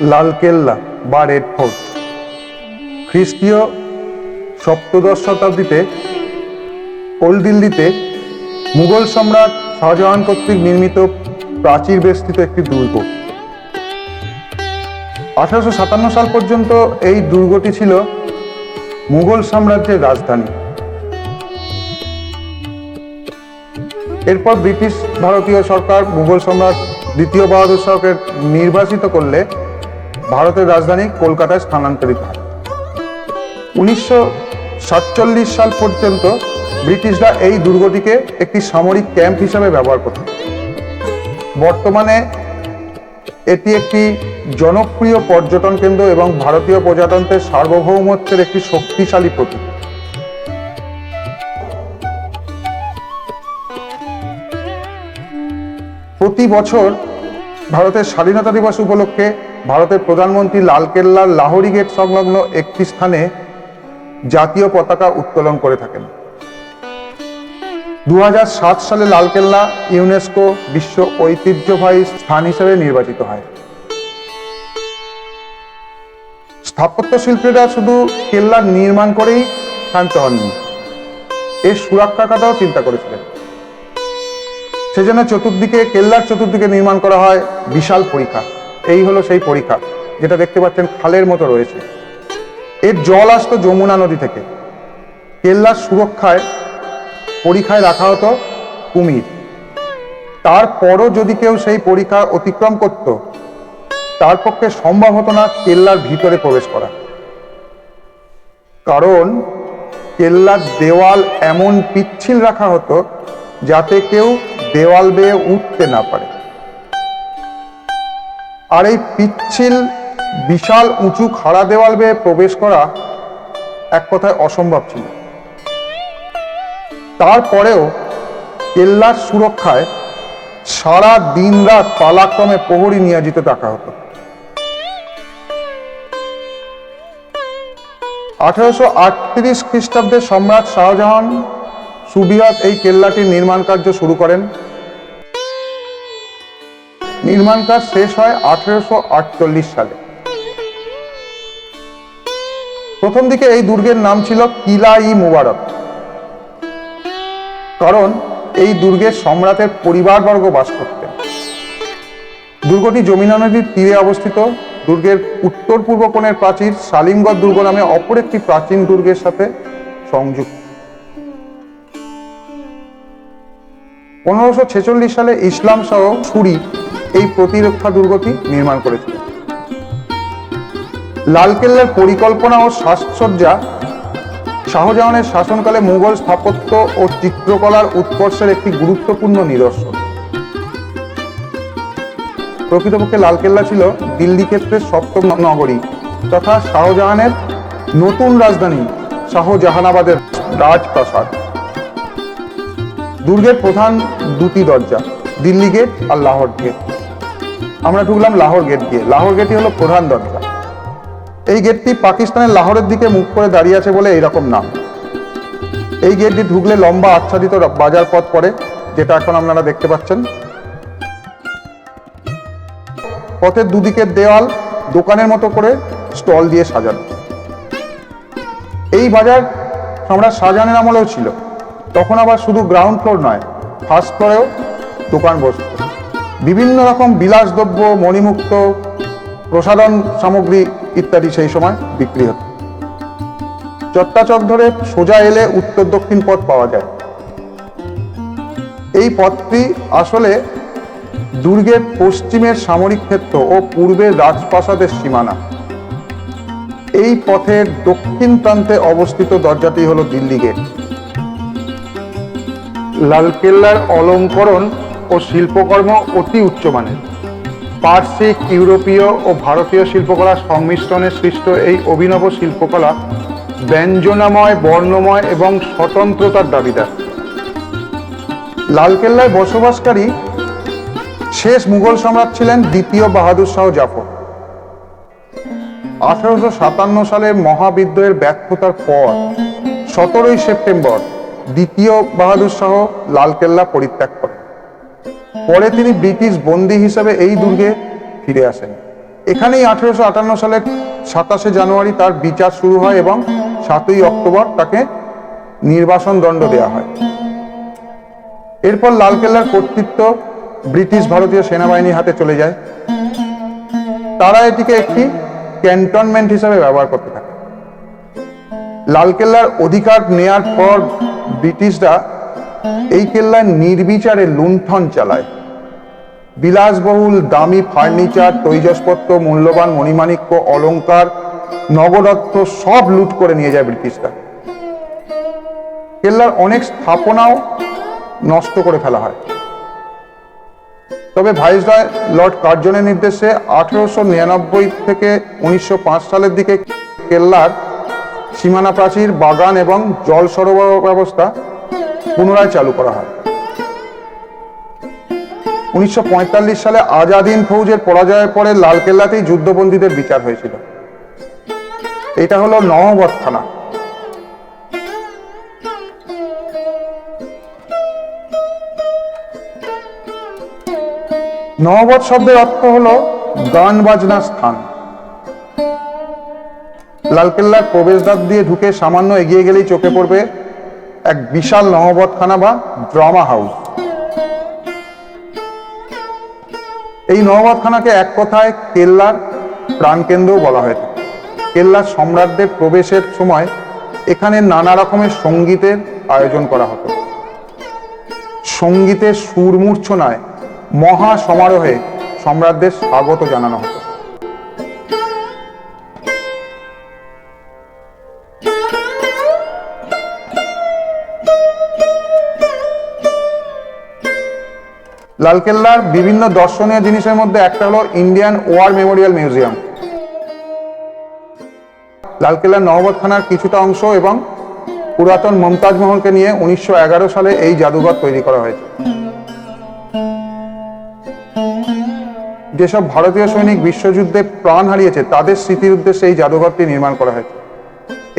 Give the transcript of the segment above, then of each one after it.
লালকেল্লা বা red fort খ্রিস্টীয় সপ্তদশ শতাব্দীতে ওল্ড দিল্লিতে মুঘল সম্রাট শাহজাহান কর্তৃক নির্মিত প্রাচীর বেষ্টিত একটি দুর্গ। 1857 সাল পর্যন্ত এই দুর্গটি ছিল মুঘল সাম্রাজ্যের রাজধানী। এরপর ব্রিটিশ ভারতীয় সরকার মুঘল সম্রাট দ্বিতীয় বাহাদুর শাহকে নির্বাসিত করলে ভারতের রাজধানী কলকাতায় স্থানান্তরিত হয়। 1947 সাল পর্যন্ত ব্রিটিশরা এই দুর্গটিকে একটি সামরিক ক্যাম্প হিসেবে ব্যবহার করত। বর্তমানে এটি একটি জনপ্রিয় পর্যটন কেন্দ্র এবং ভারতীয় প্রজাতন্ত্রের সার্বভৌমত্বের একটি শক্তিশালী প্রতীক। প্রতি বছর ভারতের স্বাধীনতা দিবস উপলক্ষে ভারতের প্রধানমন্ত্রী লালকেল্লার লাহোরি গেট সংলগ্ন একটি স্থানে জাতীয় পতাকা উত্তোলন করে থাকেন। 2007 সালে লালকেল্লা ইউনেস্কো বিশ্ব ঐতিহ্যবাহী স্থান হিসেবে নির্বাচিত হয়। স্থাপত্য শিল্পীরা শুধু কেল্লা নির্মাণ করেই ক্ষান্ত হননি, এর সুরক্ষার কথাও চিন্তা করেছিলেন। সেজন্য কেল্লার চতুর্দিকে নির্মাণ করা হয় বিশাল পরিখা। এই হলো সেই পরিখা, যেটা দেখতে পাচ্ছেন খালের মতো রয়েছে। এর জল আসতো যমুনা নদী থেকে। কেল্লার সুরক্ষায় পরিখায় রাখা হতো কুমির। তারপরও যদি কেউ সেই পরিখা অতিক্রম করত, তার পক্ষে সম্ভব হতো না কেল্লার ভিতরে প্রবেশ করা। কারণ কেল্লার দেওয়াল এমন পিচ্ছিল রাখা হতো যাতে কেউ দেওয়াল বেয়ে উঠতে না পারে। আর এই পিচ্ছিল বিশাল উঁচু খাড়া দেওয়াল বেয়ে প্রবেশ করা এক কথায় অসম্ভব ছিল। তারপরেও কেল্লার সুরক্ষায় সারা দিন রাত পালাক্রমে প্রহরী নিয়োজিত রাখা হতো। 1838 খ্রিস্টাব্দে সম্রাট শাহজাহান সুবৃহৎ এই কেল্লাটির নির্মাণ কার্য শুরু করেন। নির্মাণ কাজ শেষ হয় 1848 সালে। প্রথম দিকে এই দুর্গের নাম ছিল কিলা-ই-মুবারক, কারণ এই দুর্গের সম্রাটের পরিবারবর্গ বাস করতেন। দুর্গটি যমুনা নদীর তীরে অবস্থিত। দুর্গের উত্তর পূর্ব কোণের প্রাচীর সালিমগড় দুর্গ নামে অপর একটি প্রাচীন দুর্গের সাথে সংযুক্ত। 1546 সালে ইসলাম শাহ সুরি এই প্রতিরক্ষা দুর্গটি নির্মাণ করেছিলেন। লালকেল্লার পরিকল্পনা ও সাজসজ্জা শাহজাহানের শাসনকালে মুঘল স্থাপত্য ও চিত্রকলার উৎকর্ষের একটি গুরুত্বপূর্ণ নিদর্শন। প্রকৃতপক্ষে লালকেল্লা ছিল দিল্লি ক্ষেত্রের সপ্তম নগরী তথা শাহজাহানের নতুন রাজধানী শাহজাহানাবাদের রাজপ্রাসাদ। দুর্গের প্রধান দুটি দরজা, দিল্লি গেট আর লাহোর গেট। আমরা ঢুকলাম লাহোর গেট দিয়ে। লাহোর গেটই হলো প্রধান দরজা। এই গেটটি পাকিস্তানের লাহোরের দিকে মুখ করে দাঁড়িয়ে আছে বলে এইরকম নাম। এই গেটটি ঢুকলে লম্বা আচ্ছাদিত বাজার পথ পড়ে, যেটা এখন আপনারা দেখতে পাচ্ছেন। পথের দুদিকের দেওয়াল দোকানের মতো করে স্টল দিয়ে সাজানো। এই বাজার সম্রাট শাহজাহানের আমলেও ছিল। তখন আবার শুধু গ্রাউন্ড ফ্লোর নয়, ফার্স্ট ফ্লোরেও দোকান বসত। বিভিন্ন রকম বিলাসদ্রব্য, মণিমুক্ত, প্রসাধন সামগ্রী ইত্যাদি সেই সময় বিক্রি হতো। চত্বাচক ধরে সোজা এলে উত্তর দক্ষিণ পথ পাওয়া যায়। এই পথটি আসলে দুর্গের পশ্চিমের সামরিক ক্ষেত্র ও পূর্বের রাজপ্রাসাদের সীমানা। এই পথের দক্ষিণ প্রান্তে অবস্থিত দরজাটি হলো দিল্লি গেট। লালকেল্লার অলঙ্করণ ও শিল্পকর্ম অতি উচ্চমানের। পার্সিক, ইউরোপীয় ও ভারতীয় শিল্পকলার সংমিশ্রণে সৃষ্ট এই অভিনব শিল্পকলা ব্যঞ্জনাময়, বর্ণময় এবং স্বতন্ত্রতার দাবিদার। লালকেল্লায় বসবাসকারী শেষ মুঘল সম্রাট ছিলেন দ্বিতীয় বাহাদুর শাহ জাফর। 1857 সালের মহাবিদ্রোহের ব্যর্থতার পর 17 সেপ্টেম্বর দ্বিতীয় বাহাদুর শাহ লালকেল্লা পরিত্যাগ করেন। পরে তিনি ব্রিটিশ বন্দী হিসেবে এই দুর্গে ফিরে আসেন। এখানেই 1858 সালের 27শে জানুয়ারি তার বিচার শুরু হয় এবং 7ই অক্টোবর তাকে নির্বাসন দণ্ড দেওয়া হয়। এরপর লালকেল্লার কর্তৃত্ব ব্রিটিশ ভারতীয় সেনাবাহিনীর হাতে চলে যায়। তারা এটিকে একটি ক্যান্টনমেন্ট হিসেবে ব্যবহার করতে থাকে। লালকেল্লার অধিকার নেয়ার পর ব্রিটিশরা এই কেল্লায় নির্বিচারে লুণ্ঠন চালায়। বিলাসবহুল দামি ফার্নিচার, তৈজসপত্র, মূল্যবান মণিমাণিক্য, অলংকার, নগদত্ব সব লুট করে নিয়ে যায় ব্রিটিশরা। কেল্লার অনেক স্থাপনাও নষ্ট করে ফেলা হয়। তবে ভাইসরয় লর্ড কার্জনের নির্দেশে 1899 থেকে 1905 সালের দিকে কেল্লার সীমানা প্রাচীর, বাগান এবং জল সরবরাহ ব্যবস্থা পুনরায় চালু করা হয়। 1945 সালে আজাদ হিন্দ ফৌজের পরাজয়ের পরে লালকেল্লাতেই যুদ্ধবন্দীদের বিচার হয়েছিল। এটা হলো নহবত খানা। নহবত শব্দের অর্থ হলো গান বাজনার স্থান। লালকেল্লার প্রবেশদ্বার দিয়ে ঢুকে সামান্য এগিয়ে গেলেই চোখে পড়বে এক বিশাল নহবতখানা বা ড্রামা হাউস। এই নহবতখানাকে এক কথায় কেল্লার প্রাণকেন্দ্রও বলা হয়ে থাকে। কেল্লার সম্রাটদের প্রবেশের সময় এখানে নানা রকমের সঙ্গীতের আয়োজন করা হতো। সঙ্গীতের সুরমূর্ছনায় মহা সমারোহে সম্রাটদের স্বাগত জানানো হতো। লালকেল্লার বিভিন্ন দর্শনীয় জিনিসের মধ্যে একটা হলো ইন্ডিয়ান ওয়ার মেমোরিয়াল মিউজিয়াম। লালকেল্লার নহবতখানার কিছুটা অংশ এবং পুরাতন মমতাজ মহলকে নিয়ে 1911 সালে এই জাদুঘর তৈরি করা হয়েছে। যেসব ভারতীয় সৈনিক বিশ্বযুদ্ধে প্রাণ হারিয়েছে তাদের স্মৃতির উদ্দেশ্যে এই জাদুঘরটি নির্মাণ করা হয়েছে।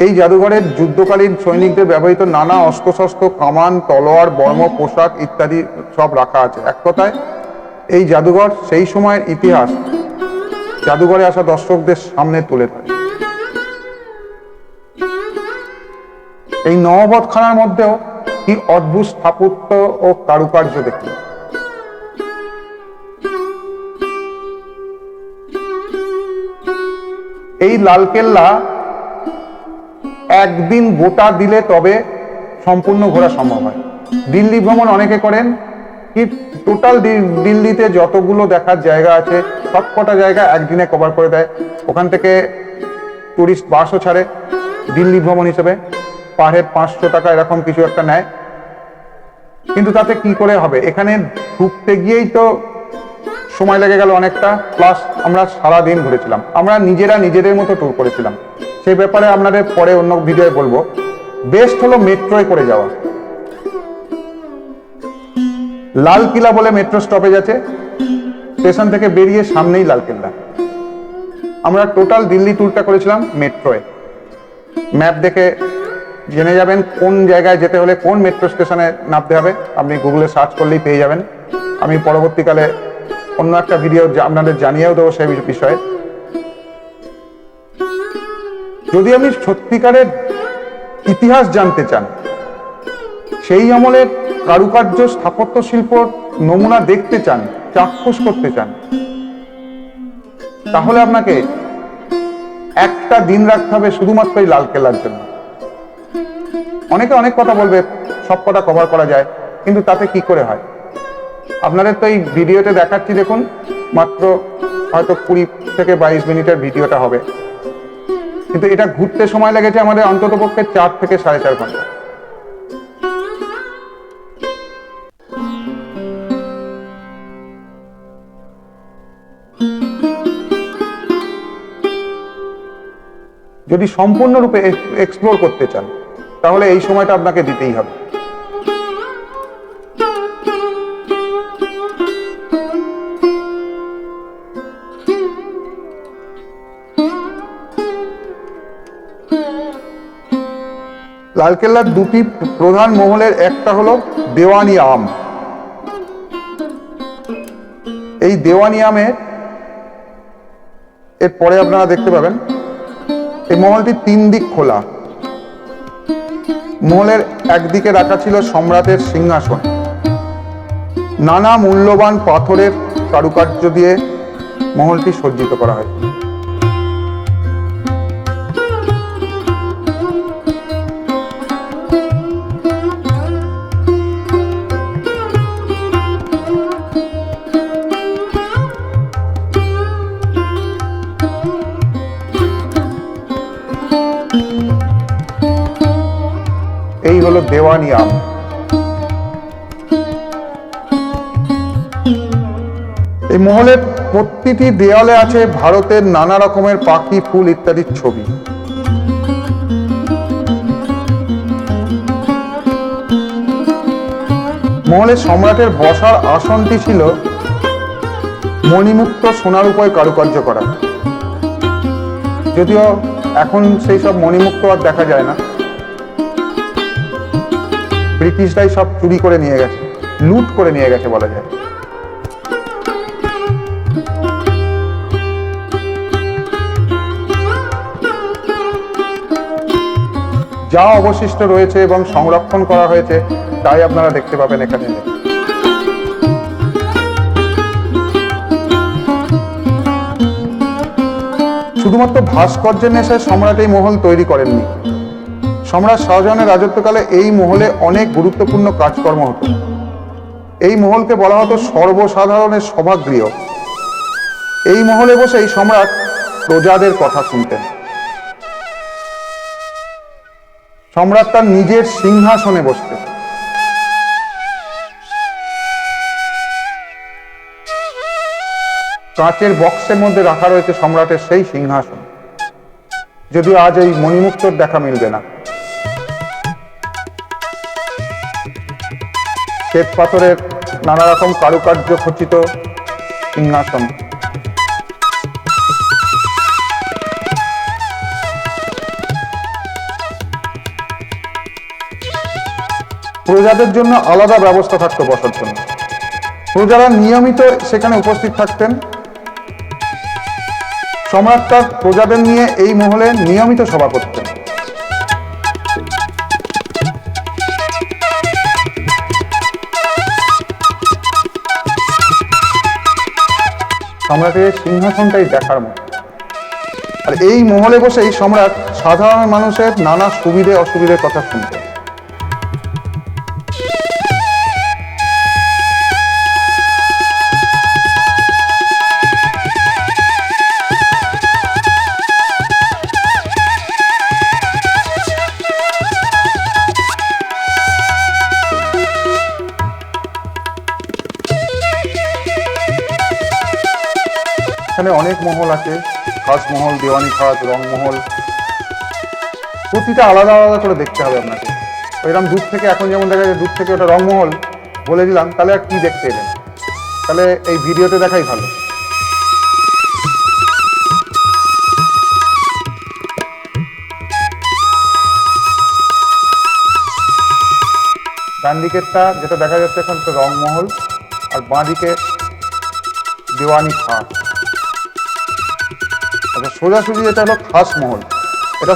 এই জাদুঘরের যুদ্ধকালীন সৈনিকদের ব্যবহৃত নানা অস্ত্রশস্ত্র, কামান, তলোয়ার, বর্ম, পোশাক ইত্যাদি সব রাখা আছে। এক কথায় এই জাদুঘর সেই সময়ের ইতিহাস জাদুঘরে আসা দর্শকদের সামনে তুলে ধরে। এই নহবতখানার মধ্যেও কি অদ্ভুত স্থাপত্য ও কারুকার্য দেখি। এই লালকেল্লা একদিন গোটা দিলে তবে সম্পূর্ণ ঘোরা সম্ভব হয়। দিল্লি ভ্রমণ অনেকে করেন, কি টোটাল দিল্লিতে যতগুলো দেখার জায়গা আছে সবকটা জায়গা একদিনে কভার করে দেয়। ওখান থেকে টুরিস্ট বাসও ছাড়ে দিল্লি ভ্রমণ হিসেবে, পার হেড 500 টাকা এরকম কিছু একটা নেয়। কিন্তু তাতে কি করে হবে, এখানে ঢুকতে গিয়েই তো সময় লেগে গেল অনেকটা, প্লাস আমরা সারাদিন ঘুরেছিলাম। আমরা নিজেদের মতো ট্যুর করেছিলাম, সেই ব্যাপারে আপনাদের পরে অন্য ভিডিওয়ে বলবো। বেস্ট হলো মেট্রোয় করে যাওয়া। লালকিলা বলে মেট্রো স্টপেজ আছে, স্টেশন থেকে বেরিয়ে সামনেই লালকেল্লা। আমরা টোটাল দিল্লি ট্যুরটা করেছিলাম মেট্রোয়। ম্যাপ দেখে জেনে যাবেন কোন জায়গায় যেতে হলে কোন মেট্রো স্টেশনে নামতে হবে, আপনি গুগলে সার্চ করলেই পেয়ে যাবেন। আমি পরবর্তীকালে অন্য একটা ভিডিও আপনাদের জানিয়েও দেবো সেই বিষয়ে। যদি আপনি সত্যিকারের ইতিহাস জানতে চান, সেই আমলের কারুকার্য, স্থাপত্য শিল্প নমুনা দেখতে চান, চাক্ষুষ করতে চান, তাহলে আপনাকে একটা দিন রাখতে হবে শুধুমাত্র এই লালকেল্লার জন্য। অনেকে অনেক কথা বলবে, সব কথা কভার করা যায়, কিন্তু তাতে কি করে হয়? আপনাদের তো এই ভিডিওতে দেখাচ্ছি, দেখুন মাত্র হয়তো 20 থেকে 22 মিনিটের ভিডিওটা হবে, কিন্তু এটা ঘুরতে সময় লেগেছে আমাদের অন্তত পক্ষে 4 থেকে 4.5 ঘন্টা। যদি সম্পূর্ণরূপে এক্সপ্লোর করতে চান তাহলে এই সময়টা আপনাকে দিতেই হবে। লালকেল্লার দুটি প্রধান মহলের একটা হলো দেওয়ানি আম। এই দেওয়ানি আমে এরপরে আপনারা দেখতে পাবেন এই মহলটি 3 দিক খোলা। মহলের একদিকে রাখা ছিল সম্রাটের সিংহাসন। নানা মূল্যবান পাথরের কারুকার্য দিয়ে মহলটি সজ্জিত করা হয়। এই হলো দেওয়ানি আম। এই মহলের প্রতিটি দেয়ালে আছে ভারতের নানা রকমের পাখি, ফুল ইত্যাদির ছবি। মহলের সম্রাটের বসার আসনটি ছিল মণিমুক্ত সোনার উপরে কারুকার্য করা। যদিও এখন সেই সব মণিমুক্ত আর দেখা যায় না, ব্রিটিশরাই সব চুরি করে নিয়ে গেছে, লুট করে নিয়ে গেছে বলা যায়। যা অবশিষ্ট রয়েছে এবং সংরক্ষণ করা হয়েছে তাই আপনারা দেখতে পাবেন এখানে। শুধুমাত্র ভাস্কর্যের নেশায় সম্রাট এই মহল তৈরি করেননি। সম্রাট শাহজাহানের রাজত্বকালে এই মহলে অনেক গুরুত্বপূর্ণ কাজকর্ম হতো। এই মহলকে বলা হতো সর্বসাধারণের সভাগৃহ। এই মহলে বসেই সম্রাট প্রজাদের কথা শুনতেন। সম্রাট তার নিজের সিংহাসনে বসতেন। কাঁচের বক্সের মধ্যে রাখা রয়েছে সম্রাটের সেই সিংহাসন, যদিও আজ এই মণিমুক্তর দেখা মিলবে না। শ্বেত পাথরের নানা রকম কারুকার্য খচিত সিংহাসন। প্রজাদের জন্য আলাদা ব্যবস্থা থাকতো বসার জন্য। প্রজারা নিয়মিত সেখানে উপস্থিত থাকতেন। সম্রাট তার প্রজাদের নিয়ে এই মহলে নিয়মিত সভা করতেন। সম্রাটের সিংহাসনটাই দেখার মতো। আর এই মহলে বসেই সম্রাট সাধারণ মানুষের নানা সুবিধে অসুবিধের কথা শুনতেন। এখানে অনেক মহল আছে, খাস মহল, দেওয়ানি খাস, রংমহল। প্রতিটা আলাদা আলাদা করে দেখতে হবে আপনাকে। ওইরকম দূর থেকে, এখন যেমন দেখা যায় দূর থেকে ওটা রংমহল বলে দিলাম, তাহলে আর কি দেখতে এলেন? তাহলে এই ভিডিওতে দেখাই ভালো। ডান দিকেরটা যেটা দেখা যাচ্ছে এখন তো রংমহল, আর বাঁ দিকে দেওয়ানি খাস। আচ্ছা, সোজাসুজি যেটা হলো খাস মহল, এটা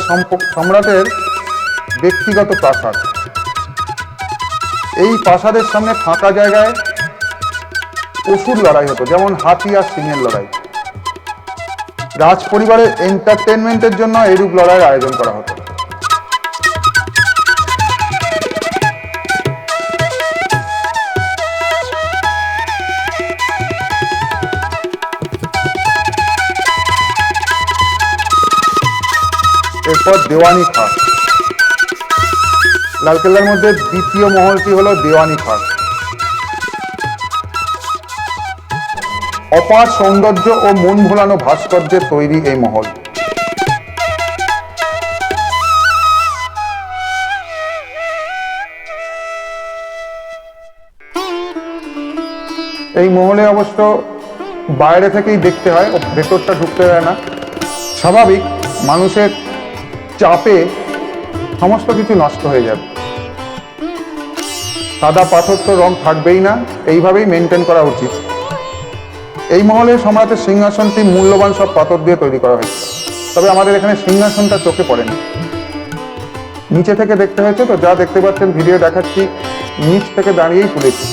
সম্রাটের ব্যক্তিগত প্রাসাদ। এই প্রাসাদের সামনে ফাঁকা জায়গায় পশুর লড়াই হতো, যেমন হাতি আর সিংহের লড়াই। রাজ পরিবারের এন্টারটেনমেন্টের জন্য এইরূপ লড়াইয়ের আয়োজন করা হতো। এরপর দেওয়ানি খাস। লালকেল্লার মধ্যে দ্বিতীয় মহলটি হলো দেওয়ানি খাস। অপার সৌন্দর্য ও মন ভোলানো ভাস্কর্যের তৈরি এই মহল। এই মহলে অবশ্য বাইরে থেকেই দেখতে হয়, ভেতরটা ঢুকতে দেয় না। স্বাভাবিক, মানুষের চাপে সমস্ত কিছু নষ্ট হয়ে যাবে। সাদা পাথর তো রং থাকবেই না, এইভাবেই মেনটেন করা উচিত। এই মহলে সম্রাটের সিংহাসনটি মূল্যবান সব পাথর দিয়ে তৈরি করা হয়েছিল, তবে আমাদের এখানে সিংহাসনটা চোখে পড়েনি, নিচে থেকে দেখতে হয়েছে। তো যা দেখতে পাচ্ছেন ভিডিও দেখাচ্ছি, নিচ থেকে দাঁড়িয়েই তুলেছি।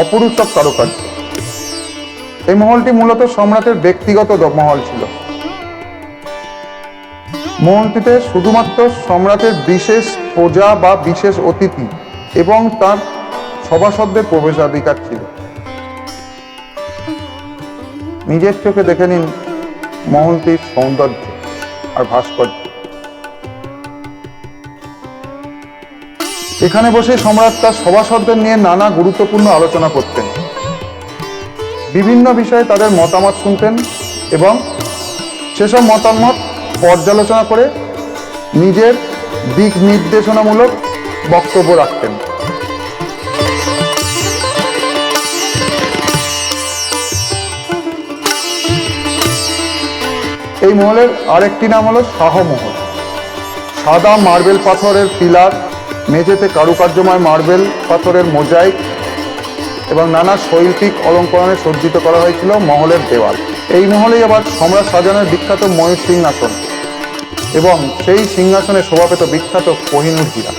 অপরূপ সব কারুকার্য। এই মহলটি মূলত সম্রাটের ব্যক্তিগত মহল ছিল। মহলটিতে শুধুমাত্র সম্রাটের বিশেষ প্রজা বা বিশেষ অতিথি এবং তার সভাসদদের প্রবেশাধিকার ছিল। নিজের চোখে দেখে নিন মহলটির সৌন্দর্য আর ভাস্কর্য। এখানে বসে সম্রাট তার সভাসদদের নিয়ে নানা গুরুত্বপূর্ণ আলোচনা করতেন, বিভিন্ন বিষয়ে তাদের মতামত শুনতেন এবং সেসব মতামত পর্যালোচনা করে নিজের দিক নির্দেশনামূলক বক্তব্য রাখতেন। এই মহলের আরেকটি নাম হলো শাহমহল। সাদা মার্বেল পাথরের পিলার, মেঝেতে কারুকার্যময় মার্বেল পাথরের মোজাইক এবং নানা শৈল্পিক অলঙ্করণে সজ্জিত করা হয়েছিল মহলের দেওয়াল। এই মহলেই আবার সম্রাট শাহজাহানের বিখ্যাত ময়ূর সিংহাসন এবং সেই সিংহাসনে শোভা পেত বিখ্যাত কোহিনূর হীরা।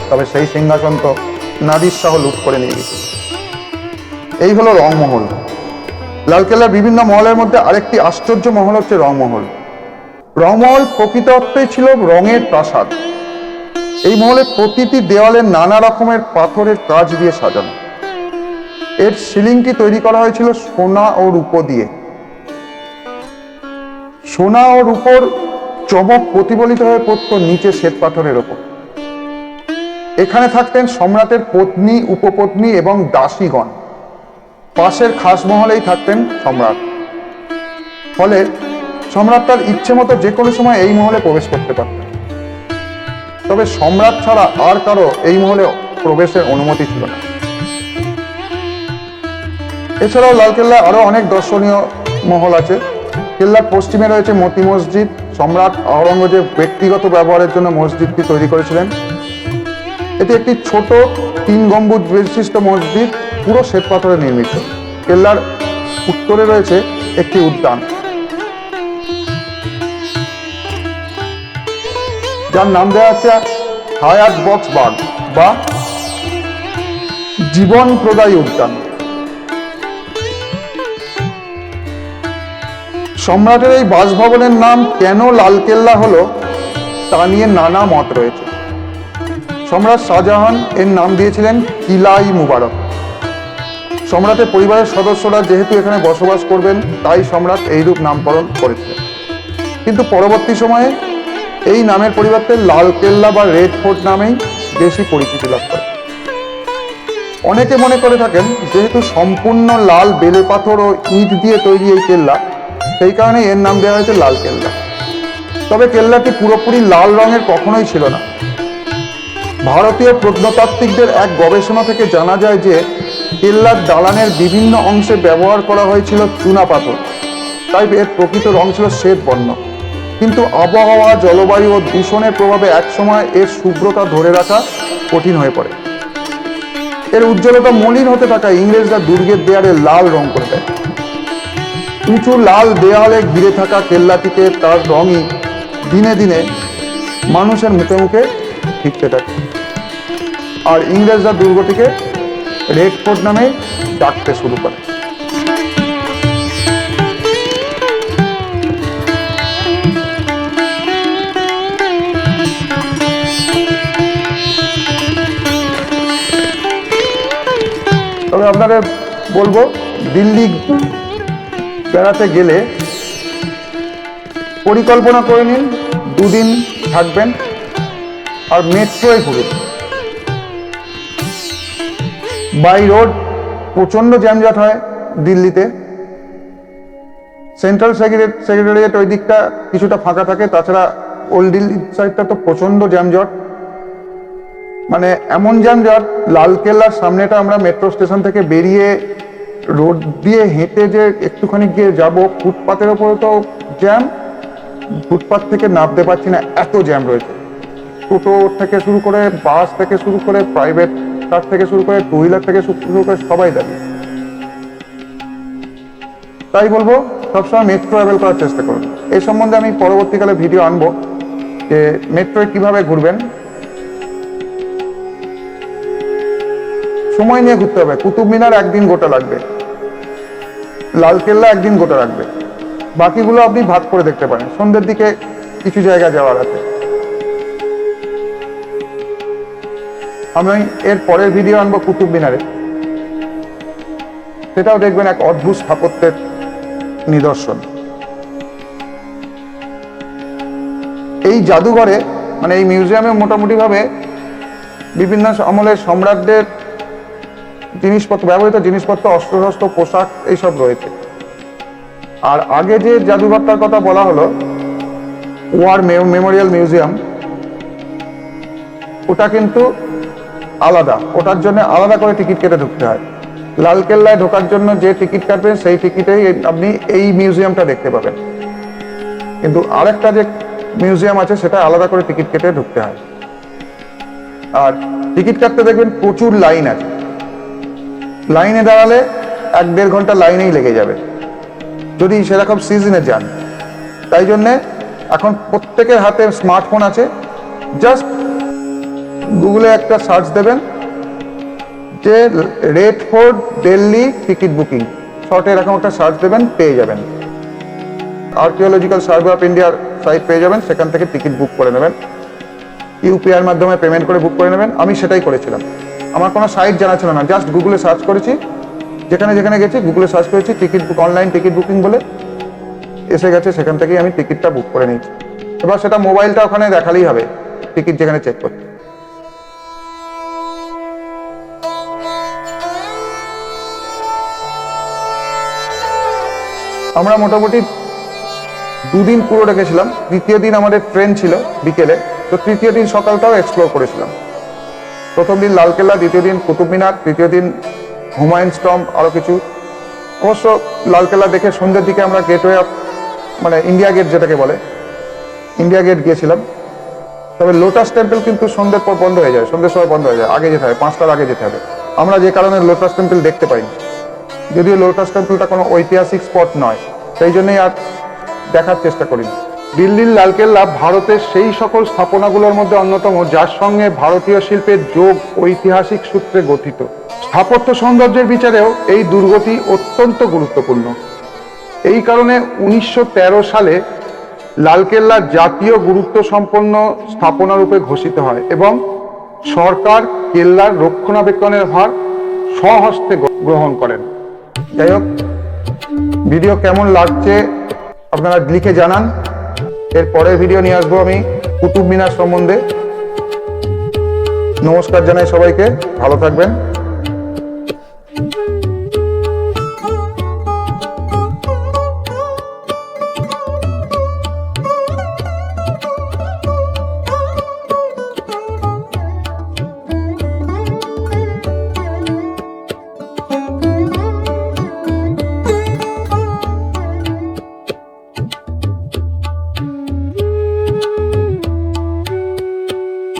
তবে সেই সিংহাসন তো নাদির শাহ লুট করে নিয়ে গেছে। এই হলো রংমহল। লালকেল্লার বিভিন্ন মহলের মধ্যে আরেকটি আশ্চর্য মহল হচ্ছে রংমহল। রংমহল প্রকৃত অর্থেই ছিল রঙের প্রাসাদ। এই মহলের প্রতিটি দেওয়ালে নানা রকমের পাথরের কাজ দিয়ে সাজানো। এর সিলিংটি তৈরি করা হয়েছিল সোনা ও রূপো দিয়ে। সোনা ও রূপোর চমক প্রতিফলিত হয়ে পড়ত নিচে শ্বেত পাথরের ওপর। এখানে থাকতেন সম্রাটের পত্নী, উপপত্নী এবং দাসীগণ। পাশের খাস মহলেই থাকতেন সম্রাট। ফলে সম্রাট তার ইচ্ছে মতো যে কোনো সময় এই মহলে প্রবেশ করতে পারতেন। তবে সম্রাট ছাড়া আর কারো এই মহলে প্রবেশের অনুমতি ছিল না। এছাড়াও লালকেল্লা আরো অনেক দর্শনীয় মহল আছে। কেল্লার পশ্চিমে রয়েছে মতি মসজিদ। সম্রাট আওরঙ্গজেব ব্যক্তিগত ব্যবহারের জন্য মসজিদটি তৈরি করেছিলেন। এটি একটি ছোট 3 গম্বুজ বিশিষ্ট মসজিদ, পুরো শ্বেত পাথরে নির্মিত। কেল্লার উত্তরে রয়েছে একটি উদ্যান, যার নাম দেওয়া আছে হায়াত বক্স বাগ বা জীবন প্রদায়ী উদ্যান। সম্রাটের এই বাসভবনের নাম কেন লালকেল্লা হলো তা নিয়ে নানা মত রয়েছে। সম্রাট শাহজাহান এর নাম দিয়েছিলেন কিলাই মুবারক। সম্রাটের পরিবারের সদস্যরা যেহেতু এখানে বসবাস করবেন, তাই সম্রাট এইরূপ নামকরণ করেছিলেন। কিন্তু পরবর্তী সময়ে এই নামের পরিবর্তে লালকেল্লা বা রেড ফোর্ট নামেই বেশি পরিচিতি লাভ করে। অনেকে মনে করে থাকেন যেহেতু সম্পূর্ণ লাল বেলে পাথর ও ইট দিয়ে তৈরি এই কেল্লা, সেই কারণে এর নাম দেওয়া হয়েছে লালকেল্লা। তবে কেল্লাটি পুরোপুরি লাল রঙের কখনোই ছিল না। ভারতীয় প্রত্নতাত্ত্বিকদের এক গবেষণা থেকে জানা যায় যে কেল্লার দালানের বিভিন্ন অংশে ব্যবহার করা হয়েছিল চুনা পাথর, তাই এর প্রকৃত রং ছিল শ্বেত বর্ণ। কিন্তু আবহাওয়া, জলবায়ু ও দূষণের প্রভাবে একসময় এর শুভ্রতা ধরে রাখা কঠিন হয়ে পড়ে। এর উজ্জ্বলতা মলিন হতে থাকা ইংরেজরা দুর্গের দেয়ালে লাল রং করে দেয়। উঁচু লাল দেয়ালে ঘিরে থাকা কেল্লাটিকে তার রঙই দিনে দিনে মানুষের মুখে মুখে ফিরতে থাকে, আর ইংরেজরা দুর্গটিকে রেড ফোর্ট নামে ডাকতে শুরু করে। তবে আপনাদের বলবো, দিল্লি বেড়াতে গেলে পরিকল্পনা করে নিন 2 দিন থাকবেন আর মেট্রোয় ঘুরুন। বাই রোড প্রচন্ড জ্যামজট হয় দিল্লিতে। সেন্ট্রাল সেক্রেটারিয়েট ওই দিকটা কিছুটা ফাঁকা থাকে, তাছাড়া ওল্ড দিল্লি সাইডটা তো প্রচন্ড জ্যামজট। মানে এমন জ্যামজট, লালকেল্লার সামনেটা আমরা মেট্রো স্টেশন থেকে বেরিয়ে রোড দিয়ে হেঁটে যে একটুখানি গিয়ে যাব, ফুটপাতের ওপরে তো জ্যাম, ফুটপাত থেকে নামতে পারছি না, এত জ্যাম রয়েছে। টোটো থেকে শুরু করে, বাস থেকে শুরু করে, প্রাইভেট কার থেকে শুরু করে, টু হুইলার থেকে শুরু করে সবাই দাঁড়িয়ে। তাই বলবো সবসময় মেট্রো ট্রাভেল করার চেষ্টা করুন। এই সম্বন্ধে আমি পরবর্তীকালে ভিডিও আনবো যে মেট্রোয় কিভাবে ঘুরবেন। সময় নিয়ে ঘুরতে হবে। কুতুব মিনার একদিন গোটা লাগবে, লালকেল্লা একদিন গোটা লাগবে, বাকিগুলো আপনি ভাগ করে দেখতে পারেন। সন্ধ্যের দিকে কিছু জায়গা যাওয়ার আছে। আমি এর পরের ভিডিও আনবো কুতুব মিনারে, সেটাও দেখবেন এক অদ্ভুত স্থাপত্যের নিদর্শন। এই জাদুঘরে মানে এই মিউজিয়ামে মোটামুটি ভাবে বিভিন্ন আমলের সম্রাটদের জিনিসপত্র, ব্যবহৃত জিনিসপত্র, অস্ত্রশস্ত্র, পোশাক এইসব রয়েছে। আর আগে যে জাদুঘরটার কথা বলা হলো, ওয়ার মেমোরিয়াল মিউজিয়াম, ওটা কিন্তু আলাদা। ওটার জন্য আলাদা করে টিকিট কেটে ঢুকতে হয়। লালকেল্লায় ঢোকার জন্য যে টিকিট কাটবেন সেই টিকিটেই আপনি এই মিউজিয়ামটা দেখতে পাবেন। কিন্তু আরেকটা যে মিউজিয়াম আছে সেটা আলাদা করে টিকিট কেটে ঢুকতে হয়। আর টিকিট কাটতে দেখবেন প্রচুর লাইন আছে। লাইনে দাঁড়ালে 1-1.5 ঘন্টা লাইনেই লেগে যাবে যদি সেরকম সিজনে যান। তাই জন্যে এখন প্রত্যেকের হাতে স্মার্টফোন আছে। জাস্ট গুগলে একটা সার্চ দেবেন যে red fort Delhi ticket booking, শর্টে এরকম একটা সার্চ দেবেন, পেয়ে যাবেন। আর্কিওলজিক্যাল সার্ভে অফ ইন্ডিয়ার সাইট পেয়ে যাবেন, সেখান থেকে টিকিট বুক করে নেবেন। ইউপিআইয়ের মাধ্যমে পেমেন্ট করে বুক করে নেবেন। আমি সেটাই করেছিলাম। আমার কোনো সাইট জানা ছিল না, জাস্ট গুগলে সার্চ করেছি, যেখানে যেখানে গেছি গুগলে সার্চ করেছি ticket book, online ticket booking বলে এসে গেছে, সেখান থেকেই আমি টিকিটটা বুক করে নিয়েছি। এবার সেটা মোবাইলটা ওখানে দেখালেই হবে টিকিট যেখানে চেক করতে। আমরা মোটামুটি 2 দিন পুরো রেখেছিলাম। তৃতীয় দিন আমাদের ট্রেন ছিল বিকেলে, তো তৃতীয় দিন সকালটাও এক্সপ্লোর করেছিলাম। প্রথম দিন লালকেল্লা, দ্বিতীয় দিন কুতুব মিনার, তৃতীয় দিন হুমায়ুন টম্ব, আরো কিছু। অবশ্য লালকেল্লা দেখে সন্ধ্যের দিকে আমরা গেটওয়ে অফ মানে ইন্ডিয়া গেট যেটাকে বলে, ইন্ডিয়া গেট গিয়েছিলাম। তবে লোটাস টেম্পল কিন্তু সন্ধ্যের পর বন্ধ হয়ে যায়, সন্ধ্যের সময় বন্ধ হয়ে যায়, আগে যেতে হবে, 5টার আগে যেতে হবে। আমরা যে কারণে লোটাস টেম্পল দেখতে পাইনি, যদিও লোটাস টেম্পলটা কোনো ঐতিহাসিক স্পট নয়, সেই জন্যই আর দেখার চেষ্টা করিনি। দিল্লির লালকেল্লা ভারতের সেই সকল স্থাপনাগুলোর মধ্যে অন্যতম যার সঙ্গে ভারতীয় শিল্পের যোগ ঐতিহাসিক সূত্রে গঠিত। স্থাপত্য সৌন্দর্যের বিচারেও এই দুর্গটি অত্যন্ত গুরুত্বপূর্ণ। এই কারণে 1913 সালে লালকেল্লা জাতীয় গুরুত্ব সম্পন্ন স্থাপনা রূপে ঘোষিত হয় এবং সরকার কেল্লার রক্ষণাবেক্ষণের ভার স্বহস্তে গ্রহণ করেন। যাই হোক, ভিডিও কেমন লাগছে আপনারা লিখে জানান। এর পরের ভিডিও নিয়ে আসবো আমি কুতুব মিনার সম্বন্ধে। নমস্কার জানাই সবাইকে, ভালো থাকবেন।